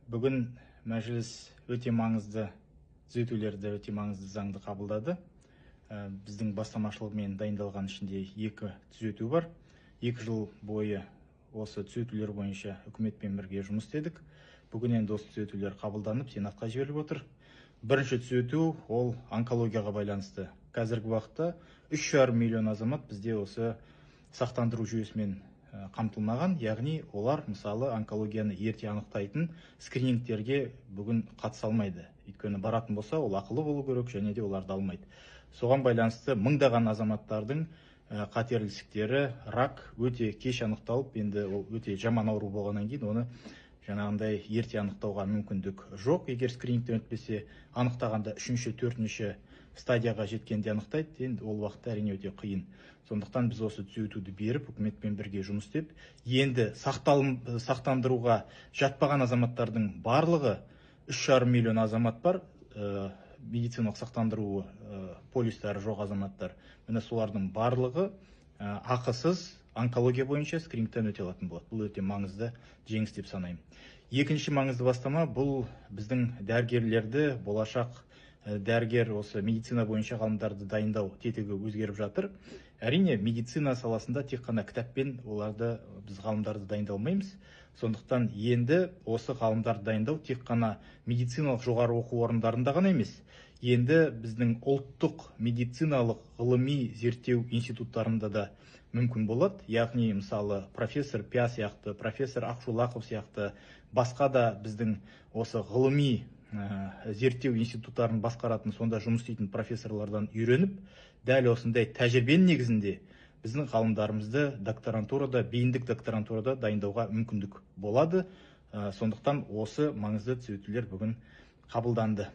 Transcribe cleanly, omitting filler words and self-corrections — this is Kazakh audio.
Бүгін мәжіліс өте маңызды түзетулерді, өте маңызды заңды қабылдады. Біздің бастамашылығымен дайындалған ішінде екі түзету бар. 2 жыл бойы осы түзетулер бойынша үкіметпен бірге жұмыс істедік. Бүгін енді осы түзетулер қабылданып, Сенатқа жіберіліп отыр. Бірінші түзету ол онкологияға байланысты. Қазіргі уақытта 3,5 миллион азамат бізде осы сақтандыру жүйесімен қамтылмаған, яғни олар мысалы онкологияны ерте анықтайтын скринингтерге бүгін қатыса алмайды. Өйткені баратын болса, ол ақылы болу керек, және де оларды алмайды. Соған байланысты мыңдаған азаматтардың қатерлі ісіктері, рак өте кеш анықталып, енді ол өте жаман ауру болғаннан кейін оны жаңағындай ерте анықтауға мүмкіндік жоқ. Егер скринингтен өтпесе, анықтағанда 3-ші, 4-ші стадияға жеткенде анықтайды, енді ол уақытта әрине өте қиын. Сондықтан біз осы түзетуді беріп, үкіметпен бірге жұмыс істеп, енді сақтандыруға жатпаған азаматтардың барлығы 3,5 миллион азамат бар, медициналық сақтандыру полистары жоқ азаматтар. Міне солардың барлығы ақысыз онкология бойынша скринингтен өте алатын болады. Бұл өте маңызды жеңіс деп санаймын. Екінші маңызды бастама бұл біздің дәрігерлерді, болашақ дәрігер осы медицина бойынша ғалымдарды дайындау тетігі өзгеріп жатыр. Әрине, медицина саласында тек қана кітаппен біз ғалымдарды дайындай алмаймыз. Сондықтан енді осы ғалымдарды дайындау тек қана медициналық жоғары оқу орындарында ғана емес, енді біздің ұлттық медициналық ғылыми зерттеу институттарында да мүмкін болады. Яғни, мысалы, профессор Пя сияқты, профессор Ақшолақов сияқты, басқа да біздің осы ғылыми зерттеу институттарын басқаратын, сонда жұмыс істейтін профессорлардан үйреніп, дәл осындай тәжірибенің негізінде біздің ғалымдарымызды докторантурада, бейіндік докторантурада дайындауға мүмкіндік болады. Сондықтан осы маңызды түзетулер бүгін қабылданды.